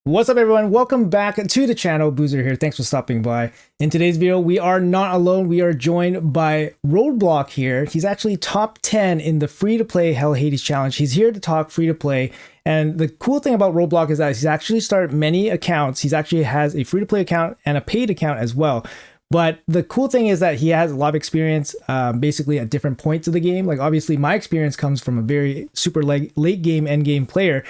What's up, everyone? Welcome back to the channel. Boozer here. Thanks for stopping by. In today's video, we are not alone. We are joined by Roadblock here. He's actually top 10 in the free-to-play Hell Hades challenge. He's here to talk free-to-play. And the cool thing about Roadblock is that he's actually started many accounts. He's actually has a free-to-play account and a paid account as well. But the cool thing is that he has a lot of experience basically at different points of the game. Like, obviously, my experience comes from a very super late game, end game player.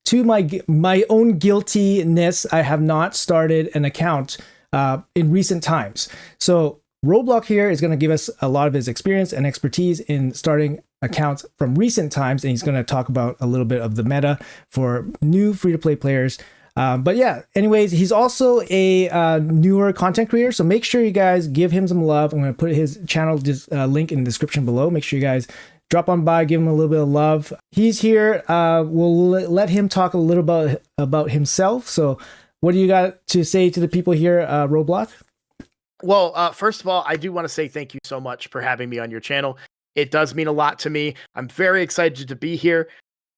To my own guiltiness, I have not started an account in recent times. So Roadblock here is going to give us a lot of his experience and expertise in starting accounts from recent times, and he's going to talk about a little bit of the meta for new free-to-play players. But yeah, anyways, he's also a newer content creator, so make sure you guys give him some love. I'm going to put his channel link in the description below. Make sure you guys drop on by, give him a little bit of love. He's here. We'll let him talk a little about himself. So what do you got to say to the people here, Roadblock? Well, first of all, I do want to say thank you so much for having me on your channel. It does mean a lot to me. I'm very excited to be here.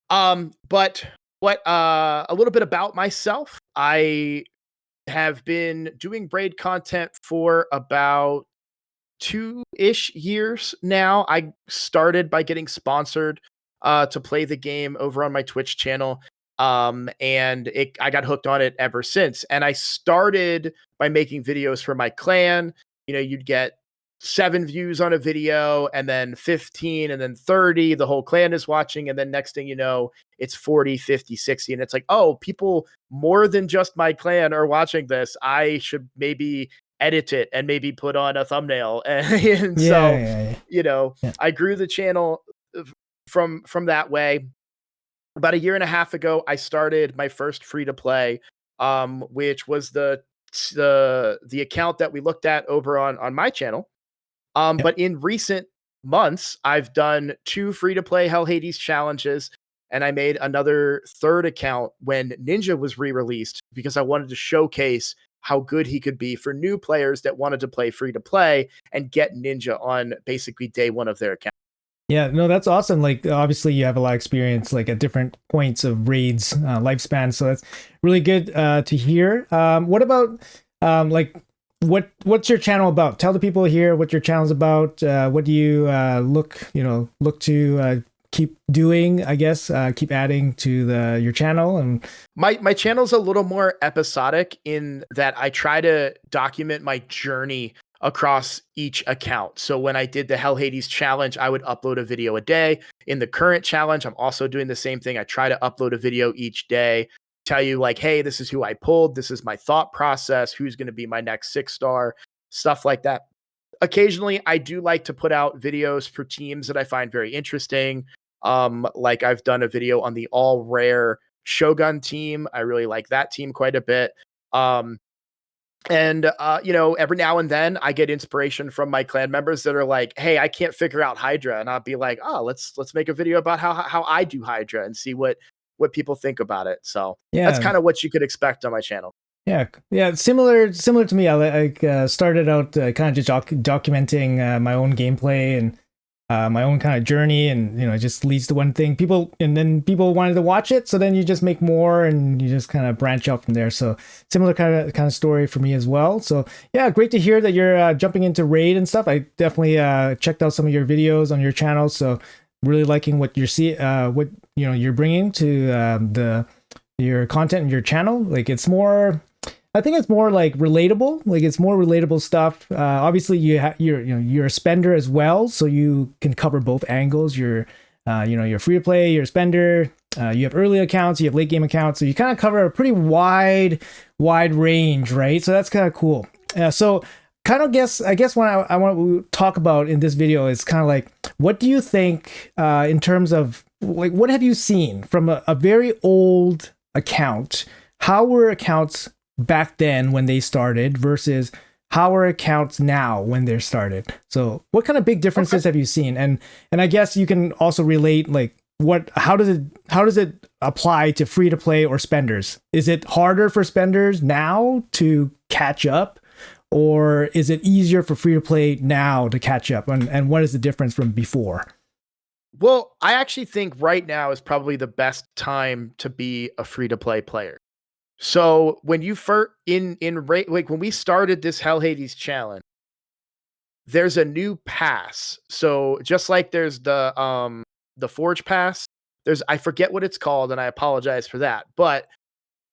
But a little bit about myself. I have been doing braid content for about 2-ish years now. I started by getting sponsored to play the game over on my Twitch channel. And I got hooked on it ever since. And I started by making videos for my clan. You know, you'd get 7 views on a video, and then 15, and then 30. The whole clan is watching. And then next thing you know, it's 40, 50, 60. And it's like, oh, people more than just my clan are watching this. I should maybe edit it and maybe put on a thumbnail. And you know, I grew the channel from that way. About a year and a half ago, I started my first free to play, which was the account that we looked at over on my channel. But in recent months, I've done 2 free to play Hell Hades challenges, and I made another 3rd account when Ninja was re-released because I wanted to showcase how good he could be for new players that wanted to play free to play and get Ninja on basically day 1 of their account. Yeah, no, that's awesome. Like, obviously you have a lot of experience, like at different points of raids lifespan. So that's really good to hear. What about what's your channel about? Tell the people here what your channel's about. What do you look to keep doing, I guess, keep adding to your channel? And my channel's a little more episodic in that I try to document my journey across each account. So when I did the Hell Hades challenge, I would upload a video a day. In the current challenge, I'm also doing the same thing. I try to upload a video each day, tell you like, hey, this is who I pulled. This is my thought process. Who's going to be my next 6-star, stuff like that. Occasionally, I do like to put out videos for teams that I find very interesting. Like I've done a video on the all rare Shogun team. I really like that team quite a bit. You know, every now and then I get inspiration from my clan members that are like, hey, I can't figure out Hydra. And I'll be like, oh, let's make a video about how I do Hydra and see what people think about it. So that's kind of what you could expect on my channel. Yeah. Similar to me. I started out kind of just documenting my own gameplay and my own kind of journey, and you know, it just leads to one thing. People wanted to watch it, so then you just make more, and you just kind of branch out from there. So similar kind of story for me as well. So yeah, great to hear that you're jumping into raid and stuff. I definitely checked out some of your videos on your channel, so really liking what what you're bringing to your content and your channel. Like, I think it's more like relatable. Like, it's more relatable stuff. Obviously, you're a spender as well, so you can cover both angles. You're free to play, you're a spender. You have early accounts, you have late game accounts, so you kind of cover a pretty wide range, right? So that's kind of cool. So kind of I guess what I want to talk about in this video is kind of like, what do you think in terms of like, what have you seen from a very old account? How were accounts back then when they started versus how are accounts now when they're started? So what kind of big differences have you seen? And I guess you can also relate, like, how does it apply to free to play or spenders? Is it harder for spenders now to catch up, or is it easier for free to play now to catch up? And what is the difference from before? Well, I actually think right now is probably the best time to be a free to play player. So when you first like when we started this Hell Hades challenge, there's a new pass. So just like there's the Forge Pass, there's I forget what it's called and I apologize for that. But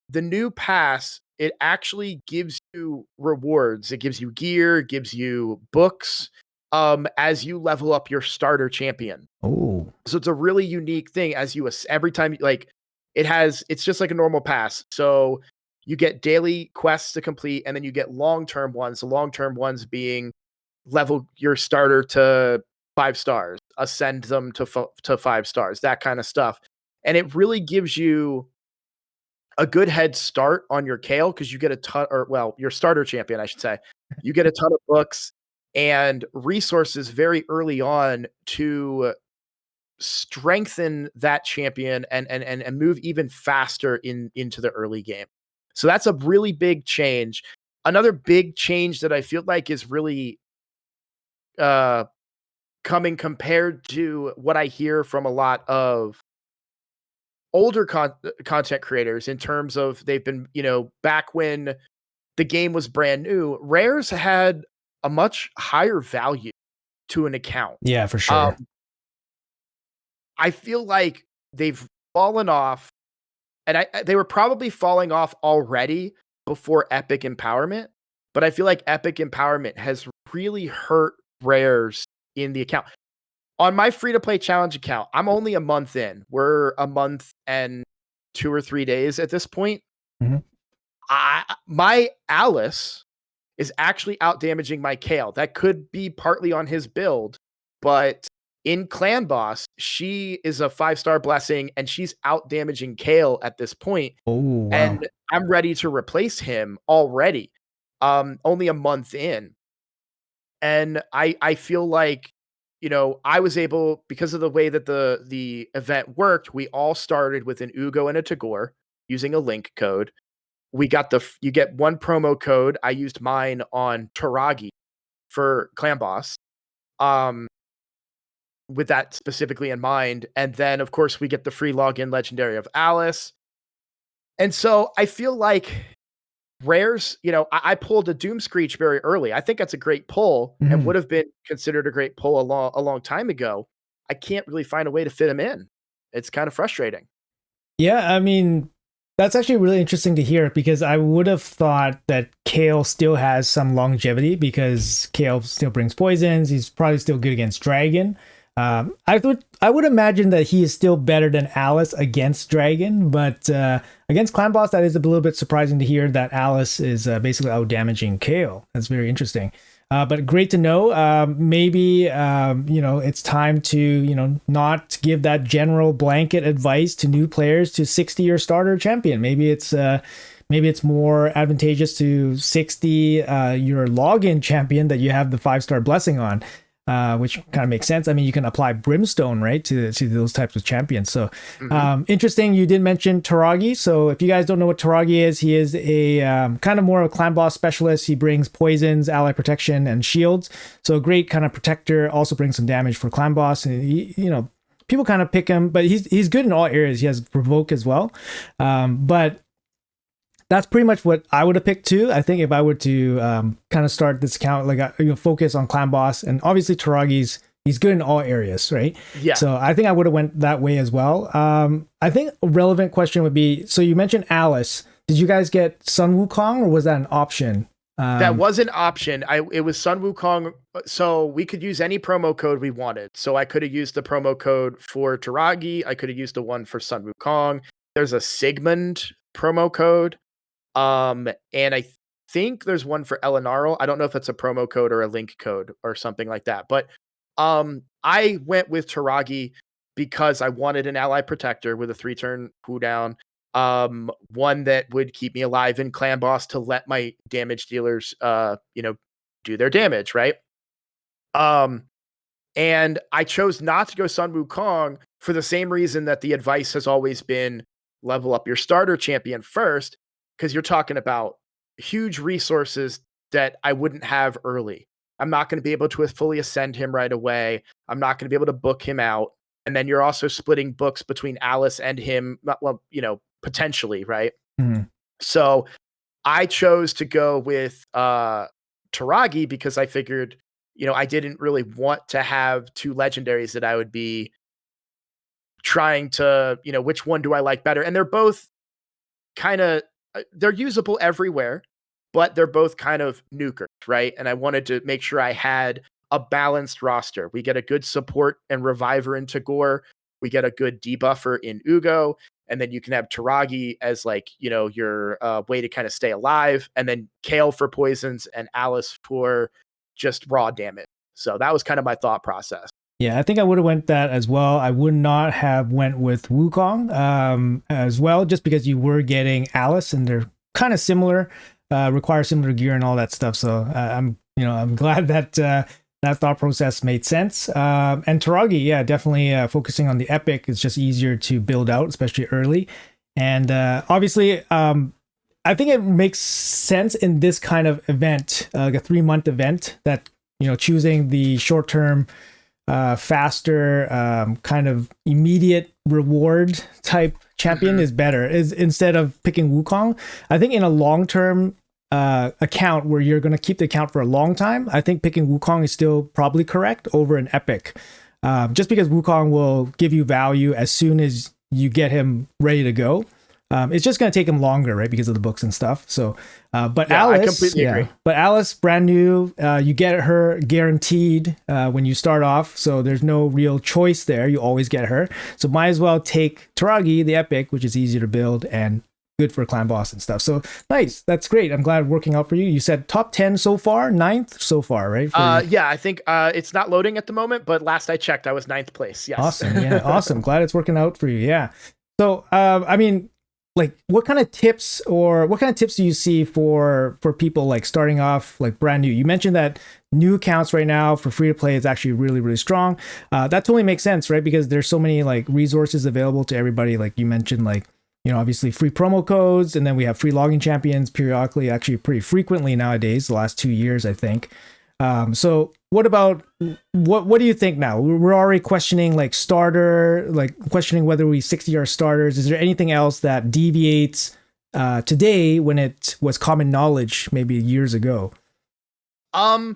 the new pass, it actually gives you rewards. It gives you gear, gives you books as you level up your starter champion. Oh, So it's a really unique thing as every time like it's just like a normal pass. So you get daily quests to complete and then you get long-term ones. The long-term ones being level your starter to 5 stars, ascend them to 5 stars, that kind of stuff. And it really gives you a good head start on your Kale because you get a ton, or well, your starter champion, I should say. You get a ton of books and resources very early on to strengthen that champion and move even faster into the early game. So that's a really big change. Another big change that I feel like is really uh coming compared to what I hear from a lot of older content creators in terms of they've been, back when the game was brand new, rares had a much higher value to an account. yeah, for Um, sure. I feel like they've fallen off, and they were probably falling off already before Epic Empowerment, but I feel like Epic Empowerment has really hurt rares in the account. On my free to play challenge account, I'm only a month in. We're a month and 2 or 3 days at this point. Mhm. My Alice is actually out damaging my Kale. That could be partly on his build, but in Clan Boss, she is a 5-star blessing and she's out damaging Kale at this point, Oh, wow. and I'm ready to replace him already. Only a month in. And I feel like, I was able because of the way that the event worked, we all started with an Ugo and a Tagore using a link code. We got you get one promo code. I used mine on Taragi for Clan Boss, um, with that specifically in mind. And then, of course, we get the free login legendary of Alice. And so I feel like rares, I pulled a Doom Screech very early. I think that's a great pull and Mhm. would have been considered a great pull a long time ago. I can't really find a way to fit him in. It's kind of frustrating. Yeah, I mean, that's actually really interesting to hear because I would have thought that Kale still has some longevity because Kale still brings poisons. He's probably still good against Dragon. I would imagine that he is still better than Alice against Dragon, but against Clan Boss, that is a little bit surprising to hear that Alice is basically out damaging Kale. That's very interesting. But great to know. Maybe it's time to not give that general blanket advice to new players to 60 your starter champion. Maybe it's more advantageous to 60 your login champion that you have the 5-star blessing on. Which kind of makes sense. I mean, you can apply Brimstone, right, to those types of champions. So Mhm. interesting. You did mention Taragi. So if you guys don't know what Taragi is, he is a kind of more of a clan boss specialist. He brings poisons, ally protection, and shields. So a great kind of protector. Also brings some damage for clan boss. And people kind of pick him, but he's good in all areas. He has provoke as well. But that's pretty much what I would have picked too. I think if I were to kind of start this account, like focus on clan boss, and obviously Taragi's he's good in all areas, right? Yeah. So I think I would have went that way as well. I think a relevant question would be: so you mentioned Alice. Did you guys get Sun Wukong, or was that an option? That was an option. It was Sun Wukong, so we could use any promo code we wanted. So I could have used the promo code for Taragi. I could have used the one for Sun Wukong. There's a Sigmund promo code. And I think there's one for Elenarl. I don't know if that's a promo code or a link code or something like that. But I went with Taragi because I wanted an ally protector with a 3-turn cooldown. One that would keep me alive in Clan Boss to let my damage dealers do their damage, right? Um, and I chose not to go Sun Wukong for the same reason that the advice has always been level up your starter champion first, because you're talking about huge resources that I wouldn't have early. I'm not going to be able to fully ascend him right away. I'm not going to be able to book him out. And then you're also splitting books between Alice and him, well, potentially, right? Mhm. So I chose to go with Taragi because I figured, I didn't really want to have two legendaries that I would be trying to, which one do I like better? And they're both kind of they're usable everywhere, but they're both kind of nukers, right? And I wanted to make sure I had a balanced roster. We get a good support and reviver in Tagore. We get a good debuffer in Ugo. And then you can have Taragi as like, your way to kind of stay alive. And then Kale for poisons and Alice for just raw damage. So that was kind of my thought process. Yeah, I think I would have went that as well. I would not have went with Wukong as well, just because you were getting Alice and they're kind of similar, require similar gear and all that stuff. So I'm glad that that thought process made sense. And Taragi, yeah, definitely focusing on the epic is just easier to build out, especially early. And obviously, I think it makes sense in this kind of event, like a 3-month event, that choosing the short term, faster, kind of immediate reward type champion is better, is instead of picking Wukong. I think in a long term account where you're going to keep the account for a long time, I think picking Wukong is still probably correct over an epic, just because Wukong will give you value as soon as you get him ready to go. It's just going to take him longer, right, because of the books and stuff. So, but yeah, Alice, I completely agree. But Alice, brand new, you get her guaranteed when you start off. So there's no real choice there. You always get her. So might as well take Taragi, the epic, which is easier to build and good for clan boss and stuff. So nice. That's great. I'm glad working out for you. You said top 10 so far, 9th so far, right? Yeah, I think it's not loading at the moment, but last I checked, I was 9th place. Yes. Awesome. Yeah. Awesome. Glad it's working out for you. Yeah. So, I mean, like what kind of tips do you see for people like starting off like brand new? You mentioned that new accounts right now for free to play is actually really, really strong. That totally makes sense, right? Because there's so many like resources available to everybody. Like you mentioned, like, obviously free promo codes, and then we have free logging champions periodically, actually pretty frequently nowadays, the last 2 years, I think. So what do you think now? We're already questioning like questioning whether we 60 our starters. Is there anything else that deviates today when it was common knowledge maybe years ago? I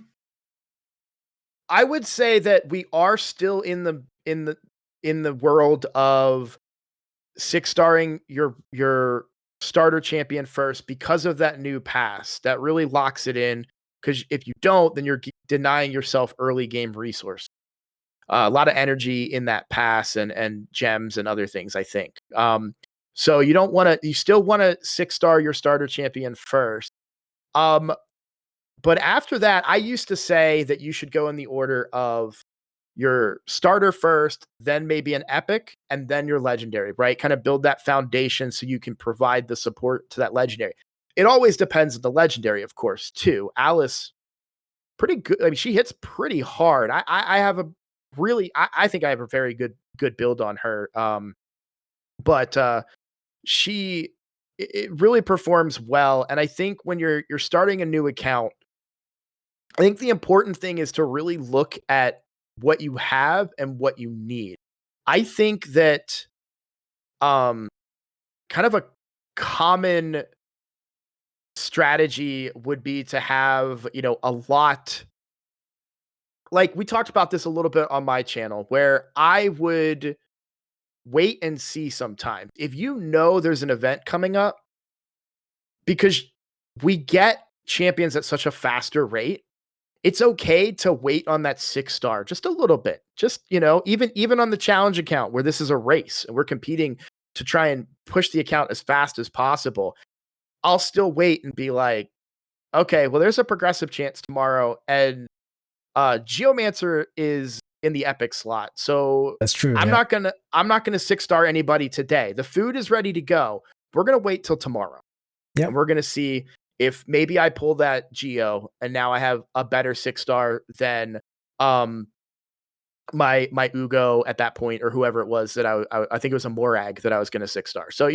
would say that we are still in the world of 6-starring your starter champion first because of that new pass that really locks it in. Because if you don't, then you're denying yourself early game resource. A lot of energy in that pass and gems and other things, I think. So you don't want to. You still want to 6-star your starter champion first. But after that, I used to say that you should go in the order of your starter first, then maybe an epic, and then your legendary. Right? Kind of build that foundation so you can provide the support to that legendary. It always depends on the legendary, of course, too. Alice, pretty good. I mean, she hits pretty hard. I have a really, I think I have a very good build on her. But she, it really performs well. And I think when you're starting a new account, I think the important thing is to really look at what you have and what you need. I think that kind of a common strategy would be to have, a lot, like we talked about this a little bit on my channel, where I would wait and see sometimes. If there's an event coming up, because we get champions at such a faster rate, it's okay to wait on that 6-star just a little bit. Just, even on the challenge account where this is a race and we're competing to try and push the account as fast as possible, I'll still wait and be like, okay, well, there's a progressive chance tomorrow, and Geomancer is in the epic slot. So That's true. I'm not gonna 6-star anybody today. The food is ready to go. We're gonna wait till tomorrow. Yeah. And we're gonna see if maybe I pull that Geo and now I have a better 6-star than my Ugo at that point, or whoever it was that I think it was a Morag that I was gonna 6-star. So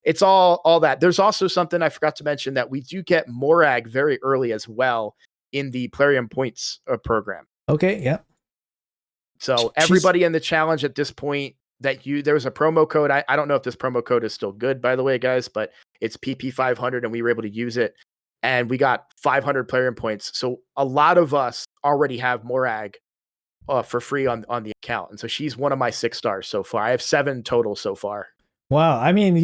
it's all that. There's also something I forgot to mention, that we do get Morag very early as well in the Plarium points program. Okay, yeah. So She's everybody in the challenge at this point there was a promo code. I don't know if this promo code is still good, by the way, guys, but it's PP500 and we were able to use it and we got 500 player points. So a lot of us already have Morag for free on the account. And so she's one of my 6 stars so far. I have 7 total so far. wow. I mean,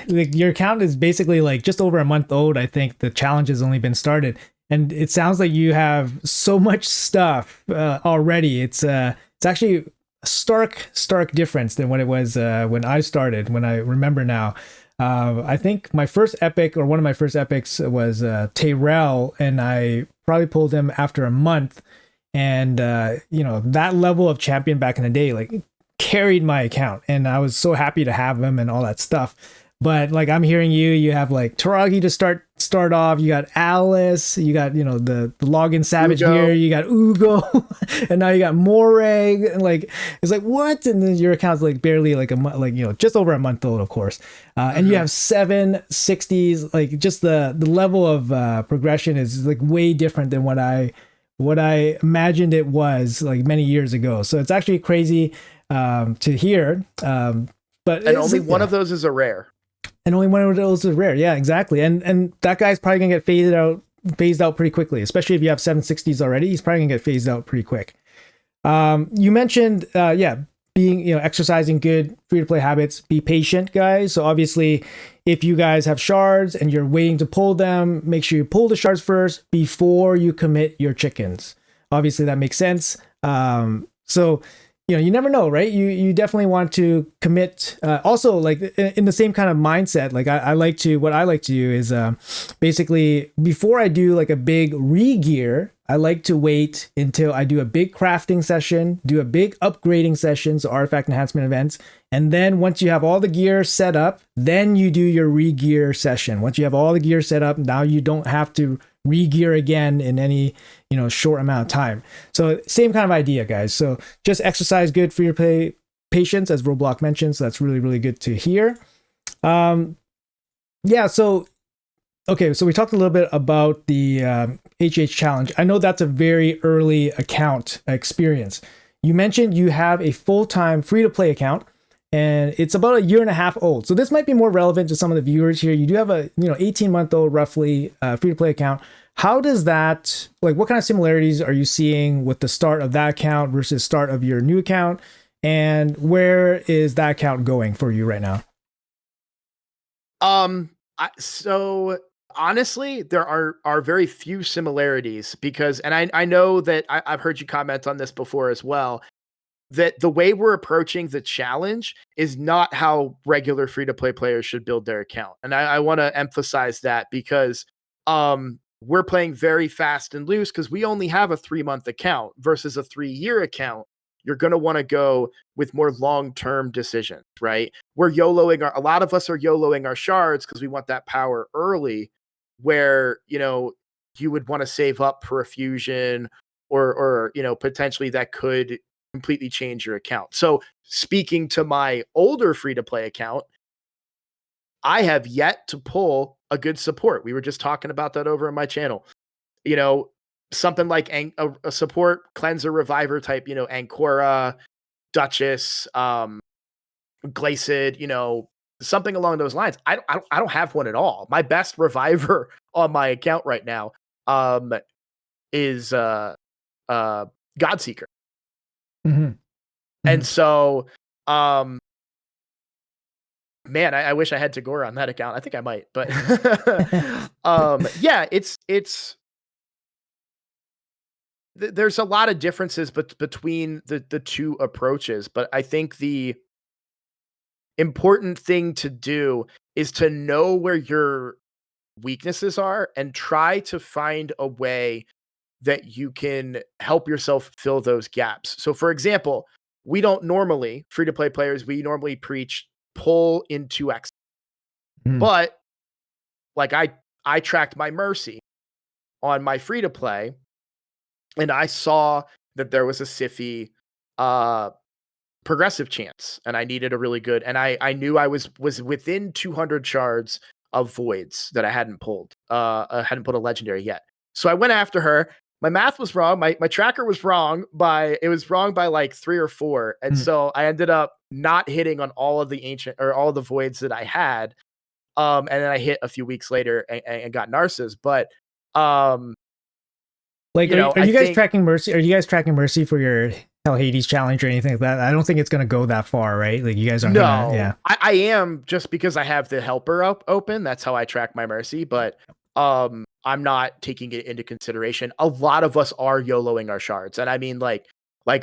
like, your account is basically like just over a month old. I think the challenge has only been started, and it sounds like you have so much stuff already. It's actually a stark difference than what it was when I started. When I remember now, I think my first epic, or one of my first epics, was Tyrell, and I probably pulled him after a month. And that level of champion back in the day, like, carried my account, and I was so happy to have him and all that stuff. But like, I'm hearing you have like Taragi to start off, you got Alice, you got the login savage Ugo. here, you got Ugo, and now you got Morag, and like, it's like, what? And then your account's like barely like a month, like, just over a month old, of course. And you have 760s. Like, just the level of progression is like way different than what I imagined it was like many years ago. So it's actually crazy to hear. But only one of those is a rare. And only one of those is rare. Yeah, exactly. And that guy's probably gonna get phased out pretty quickly, especially if you have 760s already. He's probably gonna get phased out pretty quick. You mentioned being exercising good free-to-play habits. Be patient, guys. So obviously, if you guys have shards and you're waiting to pull them, make sure you pull the shards first before you commit your chickens. Obviously, that makes sense. So you never know, right? You definitely want to commit. Also, like, in the same kind of mindset, like, what I like to do is basically, before I do like a big re-gear, I like to wait until I do a big crafting session, do a big upgrading session, so artifact enhancement events. And then once you have all the gear set up, then you do your re-gear session. Once you have all the gear set up, now you don't have to re-gear again in any short amount of time. So same kind of idea, guys. So just exercise good for your patience, as Roadblock mentioned. So that's really, really good to hear. So okay, so we talked a little bit about the HH challenge. I know that's a very early account experience. You mentioned you have a full-time free-to-play account, and it's about a year and a half old. So this might be more relevant to some of the viewers here. You do have a 18-month-old roughly free-to-play account. How does that, like, what kind of similarities are you seeing with the start of that account versus start of your new account? And where is that account going for you right now? So honestly, there are very few similarities because, and I know that I've heard you comment on this before as well, that the way we're approaching the challenge is not how regular free-to-play players should build their account. And I want to emphasize that because we're playing very fast and loose because we only have a 3-month account versus a 3-year account. You're going to want to go with more long-term decisions, right? A lot of us are YOLOing our shards because we want that power early, where, you would want to save up for a fusion or potentially that could completely change your account. So speaking to my older free-to-play account, I have yet to pull a good support. We were just talking about that over on my channel. Something like a support cleanser reviver type, Ancora, Duchess, Glacid, something along those lines. I don't have one at all. My best reviver on my account right now is Godseeker. Mm-hmm. And so man, I wish I had Tagore on that account. I think I might, but it's there's a lot of differences between the two approaches, but I think the important thing to do is to know where your weaknesses are and try to find a way that you can help yourself fill those gaps. So for example, we don't normally, free-to-play players, we normally preach pull in 2x. But like I tracked my Mercy on my free-to-play, and I saw that there was a Siphi progressive chance, and I needed a really good, and I knew I was within 200 shards of voids that I hadn't pulled. I hadn't put a legendary yet. So I went after her, my math was wrong. My tracker was wrong by like 3 or 4. And so I ended up not hitting on all of the ancient or all of the voids that I had. And then I hit a few weeks later and got Narcissus. But Like, you know, are I you guys think tracking Mercy? Are you guys tracking Mercy for your Hell Hades challenge or anything like that? I don't think it's gonna go that far, right? Like, you guys aren't gonna, yeah. I am, just because I have the helper open. That's how I track my Mercy, but I'm not taking it into consideration. A lot of us are YOLOing our shards, and I mean, like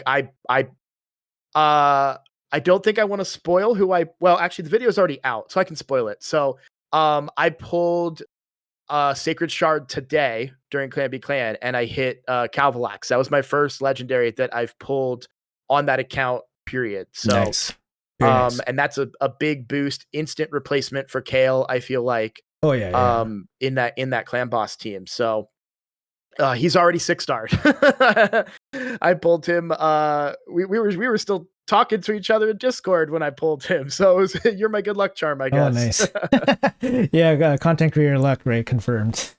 I don't think I want to spoil who I. Well, actually, the video is already out, so I can spoil it. So I pulled Sacred Shard today during Clan B Clan, and I hit Calvalax. That was my first legendary that I've pulled on that account, period. So Nice. Very nice. and that's a big boost, instant replacement for Kale, I feel like. Oh yeah. In that clan boss team. So he's already 6-starred. I pulled him. We were still talking to each other in Discord when I pulled him. So you're my good luck charm, I guess. Oh, nice. Yeah, content creator luck, right? Confirmed.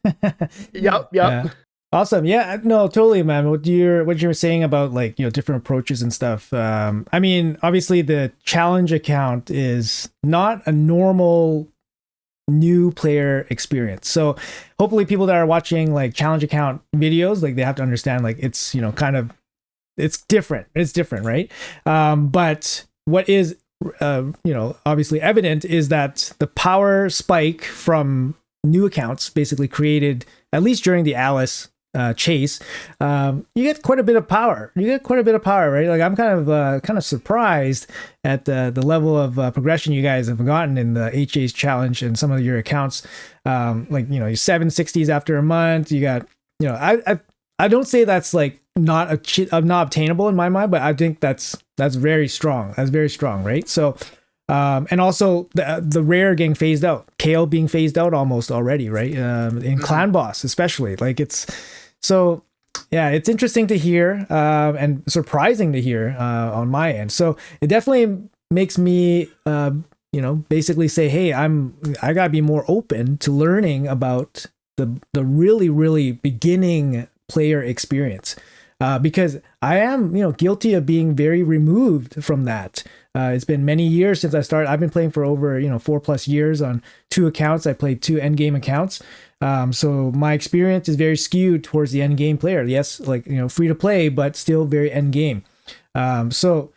Yep. Yeah. Awesome. Yeah, no, totally, man. What you're saying about, like, different approaches and stuff. I mean, obviously the challenge account is not a normal new player experience. So hopefully people that are watching like challenge account videos, like, they have to understand, like, it's, kind of, it's different. It's different, right? But what is obviously evident is that the power spike from new accounts basically created, at least during the Alice chase, you get quite a bit of power. Right? Like, I'm kind of surprised at the level of progression you guys have gotten in the HA's challenge and some of your accounts. Like, your 760s after a month. You got, I don't say that's like not obtainable in my mind, but I think that's very strong. That's very strong, right? So. And also the rare getting phased out, Kale being phased out almost already, right? In Clan Boss, especially, like, it's so, yeah, it's interesting to hear and surprising to hear on my end. So it definitely makes me, basically say, hey, I gotta be more open to learning about the really, really beginning player experience. Because I am, guilty of being very removed from that. It's been many years since I started. I've been playing for over, 4+ years on 2 accounts. I played 2 endgame accounts. So my experience is very skewed towards the endgame player. Yes, like, free to play, but still very endgame. So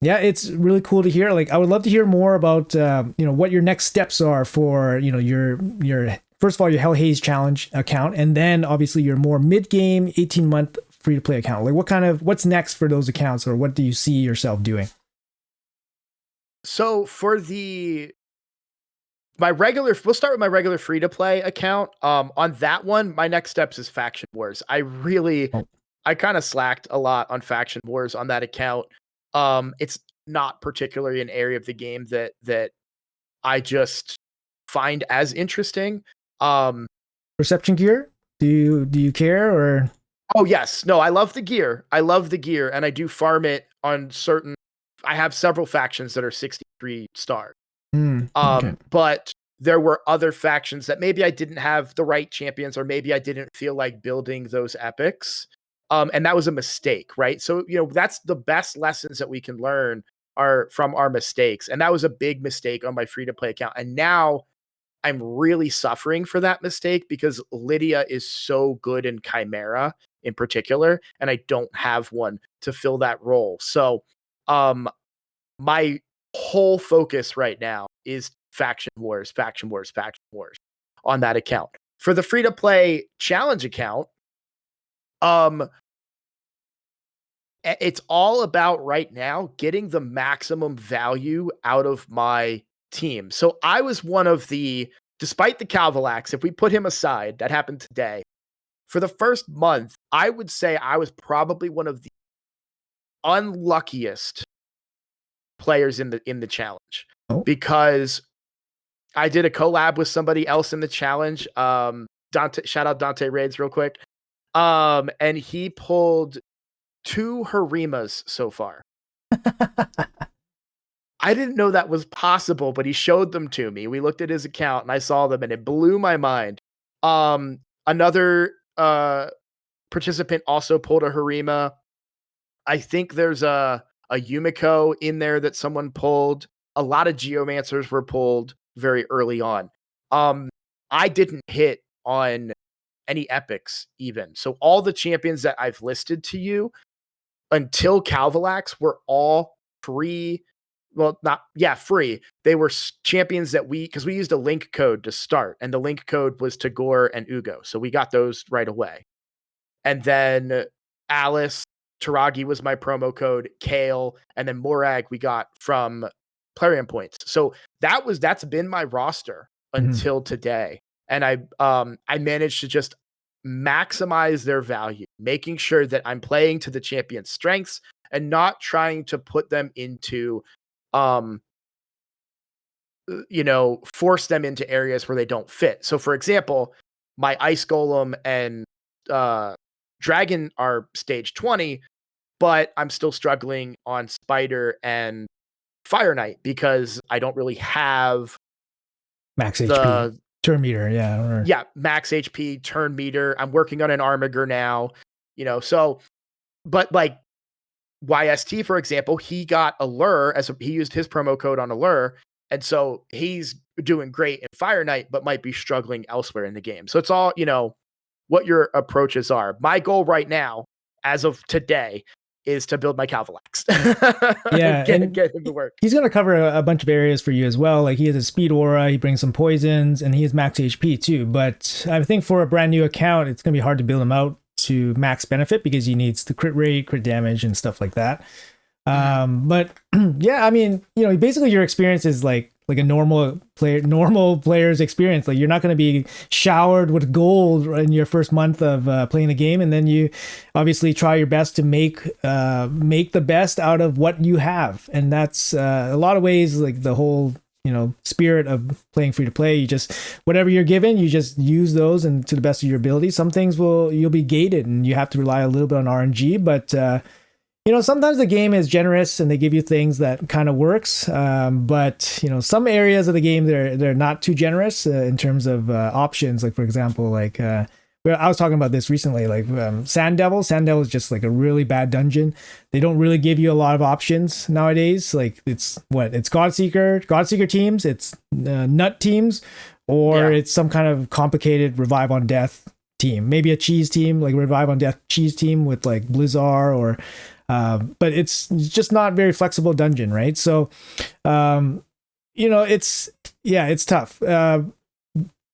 yeah, it's really cool to hear. Like, I would love to hear more about, what your next steps are for, your first of all, your Hell Haze challenge account, and then obviously your more mid-game 18-month free to play account. Like, what's next for those accounts, or what do you see yourself doing? So for we'll start with my regular free to play account. On that one, my next steps is Faction Wars. I kind of slacked a lot on Faction Wars on that account. It's not particularly an area of the game that I just find as interesting. Perception gear? Do you care, or? Oh yes, no, I love the gear. And I do farm it on certain. I have several factions that are 63 star. Okay. But there were other factions that maybe I didn't have the right champions, or maybe I didn't feel like building those epics. And that was a mistake, right? So, that's the best lessons that we can learn are from our mistakes. And that was a big mistake on my free to play account. And now I'm really suffering for that mistake because Lydia is so good in Chimera in particular, and I don't have one to fill that role. So, my whole focus right now is Faction Wars on that account. For the free to play challenge account, it's all about right now getting the maximum value out of my team. So I was one of despite the Calvalax, if we put him aside, that happened today. For the first month, I would say I was probably one of the unluckiest players in the challenge, because I did a collab with somebody else in the challenge. Dante, shout out Dante Raids real quick. And he pulled 2 Harimas so far. I didn't know that was possible, but he showed them to me. We looked at his account and I saw them and it blew my mind. Another participant also pulled a Harima. I think there's a Yumiko in there that someone pulled. A lot of Geomancers were pulled very early on. I didn't hit on any epics even. So all the champions that I've listed to you until Calvalax were all free. Well, not free. They were champions that because we used a link code to start, and the link code was Tagore and Ugo. So we got those right away. And then Alice, Taragi was my promo code, Kale, and then Morag we got from Plarium points. So that's been my roster until today. And I managed to just maximize their value, making sure that I'm playing to the champion's strengths and not trying to put them into force them into areas where they don't fit. So for example, my Ice Golem and Dragon are stage 20, but I'm still struggling on Spider and Fire Knight because I don't really have max HP turn meter. Yeah, max HP turn meter. I'm working on an Armiger now, so, but like YST, for example, he got Allure he used his promo code on Allure. And so he's doing great in Fire Knight, but might be struggling elsewhere in the game. So it's all, what your approaches are. My goal right now, as of today, is to build my Calvalax. Yeah, get him to work. He's going to cover a bunch of areas for you as well. Like he has a speed aura, he brings some poisons, and he has max HP too. But I think for a brand new account, it's going to be hard to build him out to max benefit because he needs the crit rate, crit damage, and stuff like that. But yeah, I mean, basically your experience is like a normal player's experience. Like you're not going to be showered with gold in your first month of playing the game, and then you obviously try your best to make the best out of what you have, and that's a lot of ways like the whole spirit of playing free to play. You just whatever you're given, you just use those and to the best of your ability. Some things you'll be gated, and you have to rely a little bit on RNG, but sometimes the game is generous and they give you things that kind of works. But some areas of the game they're not too generous in terms of options. Like for example, like I was talking about this recently. Like Sand Devil is just like a really bad dungeon. They don't really give you a lot of options nowadays. Like it's Godseeker teams, it's nut teams, or it's some kind of complicated revive on death team. Maybe a cheese team, like revive on death cheese team with like Blizzard or. But it's just not very flexible dungeon, right? So, it's tough.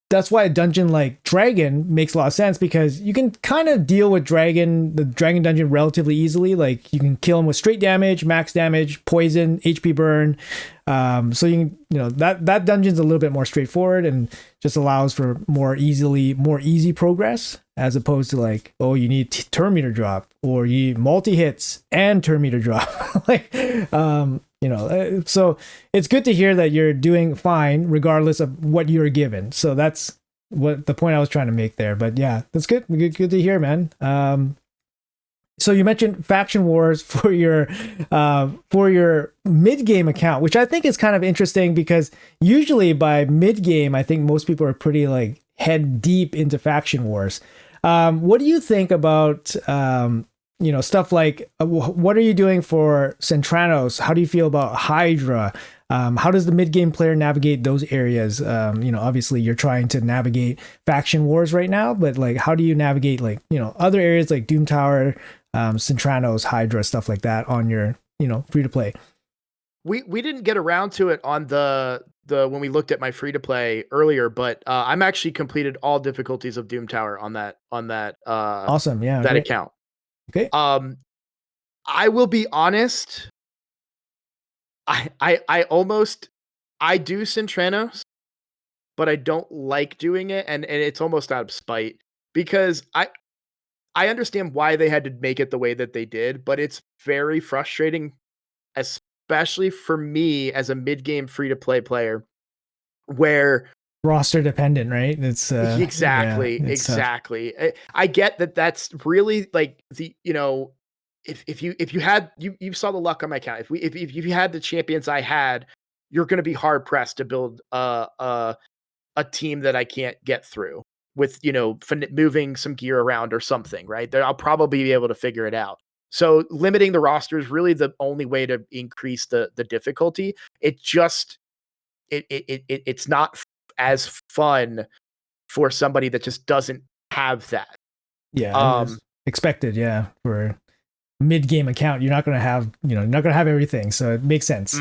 That's why a dungeon like Dragon makes a lot of sense because you can kind of deal with the Dragon dungeon relatively easily. Like you can kill him with straight damage, max damage, poison, HP burn. So you can, that dungeon's a little bit more straightforward and just allows for more easy progress as opposed to like, oh, you need turn meter drop or you need multi hits and turn meter drop. So it's good to hear that you're doing fine regardless of what you're given. So that's what the point I was trying to make there. But yeah, that's good. Good to hear, man. So you mentioned faction wars for your mid-game account, which I think is kind of interesting because usually by mid-game, I think most people are pretty like head deep into faction wars. What do you think about stuff like what are you doing for Centranos? How do you feel about Hydra? How does the mid-game player navigate those areas? Obviously you're trying to navigate faction wars right now, but like how do you navigate like other areas like Doom Tower, Centranos, Hydra, stuff like that on your free to play? We didn't get around to it on the when we looked at my free to play earlier, but I'm actually completed all difficulties of Doom Tower on that awesome, yeah, that account. Okay. I will be honest. I do Centranos, but I don't like doing it, and it's almost out of spite because I understand why they had to make it the way that they did, but it's very frustrating, especially for me as a mid-game free-to-play player, where roster dependent, right? It's exactly. I get that. That's really like the if you had you saw the luck on my account. If you had the champions I had, you're going to be hard pressed to build a team that I can't get through. with moving some gear around or something, right? I'll probably be able to figure it out. So limiting the roster is really the only way to increase the difficulty. It's not as fun for somebody that just doesn't have that. Yeah, it's expected. Yeah, for mid-game account, you're not going to have you're not going to have everything, so it makes sense.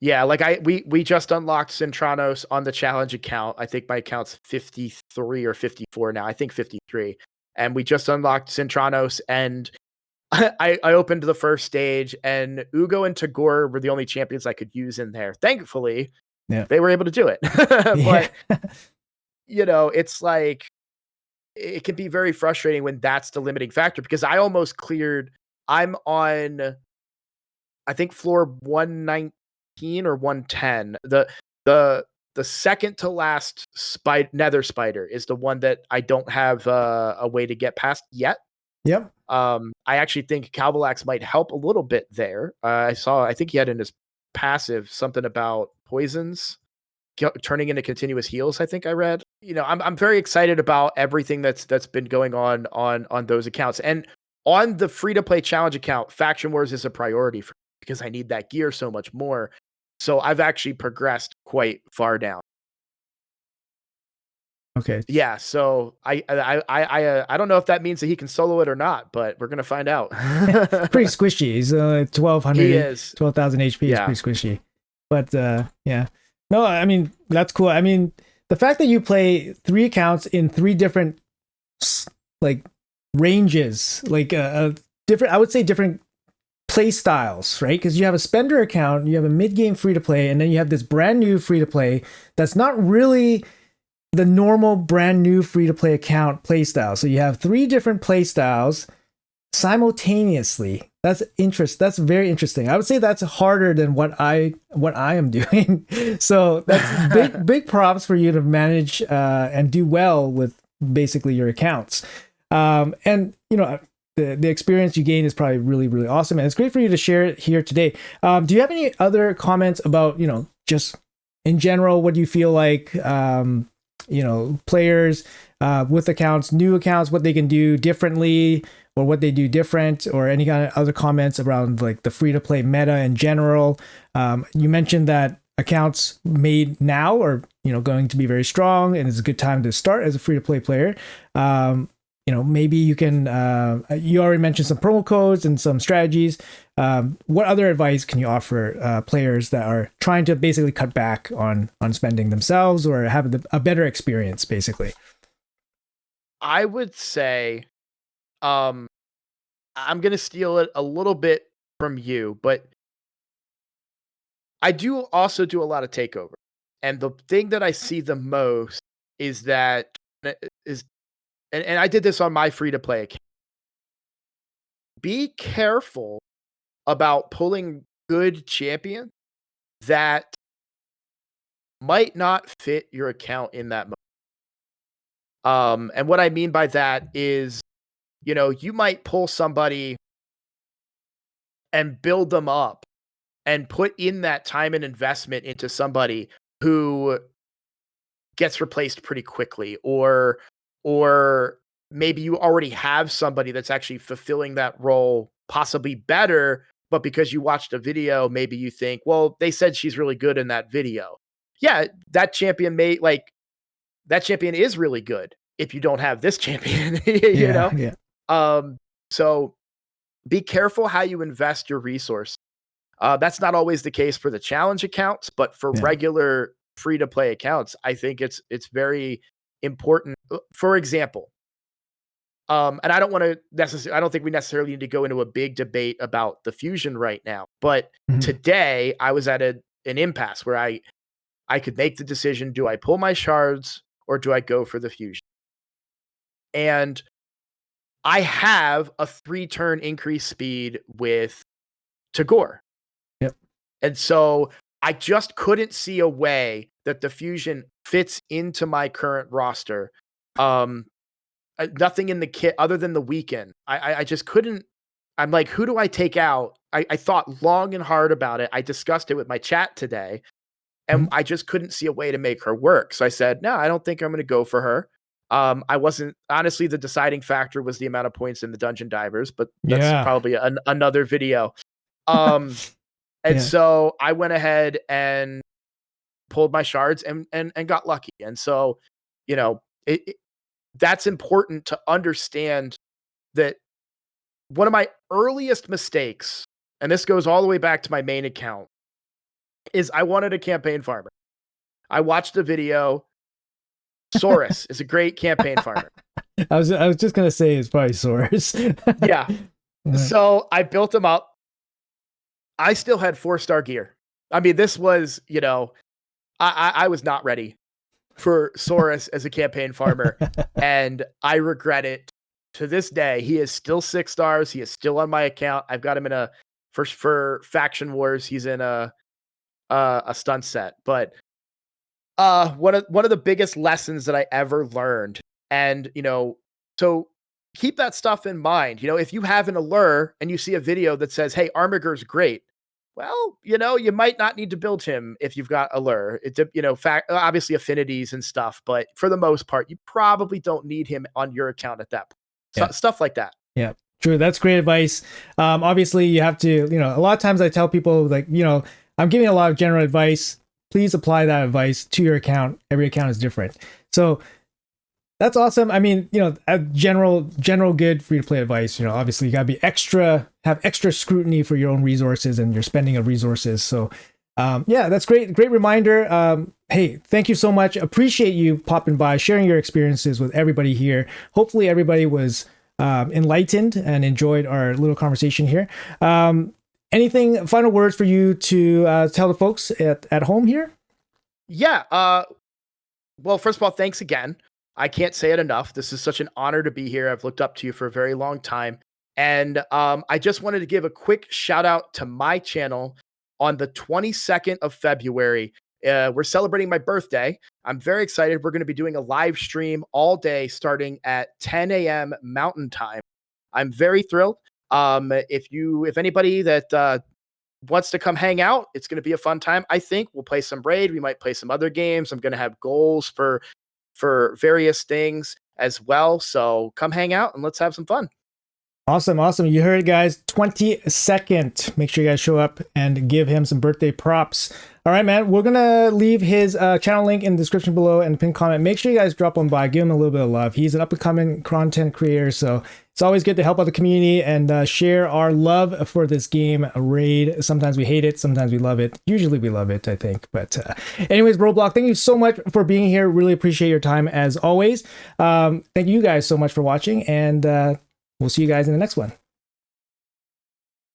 Yeah, like we just unlocked Centranos on the challenge account. I think my account's 53 or 54 now. I think 53. And we just unlocked Centranos, and I opened the first stage, and Ugo and Tagore were the only champions I could use in there. Thankfully, they were able to do it. But it's like it can be very frustrating when that's the limiting factor, because I almost cleared. I'm on, I think, floor 119 or 110. The second to last nether spider is the one that I don't have a way to get past yet. Yep. I actually think Calvalax might help a little bit there. I think he had in his passive something about poisons turning into continuous heals. I think I read. I'm very excited about everything that's been going on those accounts, and on the free to play challenge account, Faction Wars is a priority for me because I need that gear so much more. So I've actually progressed quite far down. Okay. Yeah, so I don't know if that means that he can solo it or not, but we're gonna find out. Pretty squishy. He's 1200. He is 12,000 HP. Yeah. Is pretty squishy. But yeah, no, I mean that's cool. I mean the fact that you play 3 accounts in 3 different like ranges, like different, I would say different play styles, right? Because you have a spender account, you have a mid-game free to play, and then you have this brand new free to play that's not really the normal brand new free to play account play style. So you have 3 different play styles simultaneously. That's very interesting. I would say that's harder than what I am doing. So that's big props for you to manage and do well with basically your accounts. And the experience you gain is probably really, really awesome. And it's great for you to share it here today. Do you have any other comments about, just in general, what do you feel like, players with accounts, new accounts, what they can do differently or what they do different, or any kind of other comments around like the free to play meta in general? You mentioned that accounts made now are, going to be very strong, and it's a good time to start as a free to play player. Maybe you can, you already mentioned some promo codes and some strategies. What other advice can you offer players that are trying to basically cut back on spending themselves or have a better experience, basically? I would say, I'm going to steal it a little bit from you, but I do also do a lot of takeover. And the thing that I see the most is that and I did this on my free to play account. Be careful about pulling good champions that might not fit your account in that moment. And what I mean by that is, you might pull somebody and build them up and put in that time and investment into somebody who gets replaced pretty quickly, or maybe you already have somebody that's actually fulfilling that role possibly better, but because you watched a video, maybe you think, well, they said she's really good in that video. Yeah, that champion is really good if you don't have this champion, Yeah. So be careful how you invest your resources. That's not always the case for the challenge accounts, but for regular free to play accounts, I think it's very important. For example, and I don't want to necessarily, I don't think we necessarily need to go into a big debate about the fusion right now, but today I was at an impasse where I could make the decision: do I pull my shards or do I go for the fusion? And I have a 3-turn increase speed with Tagore. Yep. And so I just couldn't see a way that the fusion fits into my current roster. Nothing in the kit other than the weekend. I just couldn't. I'm like, who do I take out? I thought long and hard about it. I discussed it with my chat today, and I just couldn't see a way to make her work. So I said, no, I don't think I'm going to go for her. I wasn't honestly, the deciding factor was the amount of points in the Dungeon Divers, but that's Yeah. probably another video. And Yeah. so I went ahead and pulled my shards and got lucky. And so, you know, that's important to understand that one of my earliest mistakes, and this goes all the way back to my main account, is I wanted a campaign farmer. I watched a video. Saurus is a great campaign farmer. I was just gonna say it's probably Source. Yeah. So I built him up. I still had 4-star gear. I mean, this was, you know, I was not ready for Saurus as a campaign farmer, and I regret it to this day. He is still 6 stars. He is still on my account. I've got him in for Faction Wars. He's in a stun set. But one of the biggest lessons that I ever learned, and you know, so keep that stuff in mind. You know, if you have an allure and you see a video that says, "Hey, Armiger's great," well, you know, you might not need to build him if you've got allure. It, you know, obviously affinities and stuff, but for the most part, you probably don't need him on your account at that point. Yeah. Stuff like that. Yeah, true. That's great advice. Obviously, you have to, you know, a lot of times I tell people, like, you know, I'm giving a lot of general advice. Please apply that advice to your account. Every account is different. So that's awesome. I mean, you know, a general good free to play advice. You know, obviously you gotta be have extra scrutiny for your own resources and your spending of resources. So, yeah, that's great. Great reminder. Hey, thank you so much. Appreciate you popping by, sharing your experiences with everybody here. Hopefully, everybody was enlightened and enjoyed our little conversation here. Anything final words for you to tell the folks at home here? Yeah. Well, first of all, thanks again. I can't say it enough. This is such an honor to be here. I've looked up to you for a very long time. And I just wanted to give a quick shout out to my channel on the 22nd of February. We're celebrating my birthday. I'm very excited. We're going to be doing a live stream all day starting at 10 a.m. Mountain Time. I'm very thrilled. If anybody that wants to come hang out, it's going to be a fun time. I think we'll play some Raid. We might play some other games. I'm going to have goals for various things as well. So come hang out and let's have some fun. Awesome. You heard it, guys. 22nd. Make sure you guys show up and give him some birthday props. All right, man. We're going to leave his channel link in the description below and pin comment. Make sure you guys drop on by. Give him a little bit of love. He's an up-and-coming content creator, so it's always good to help out the community and share our love for this game, Raid. Sometimes we hate it. Sometimes we love it. Usually we love it, I think. But anyways, Roadblock, thank you so much for being here. Really appreciate your time as always. Thank you guys so much for watching, and we'll see you guys in the next one.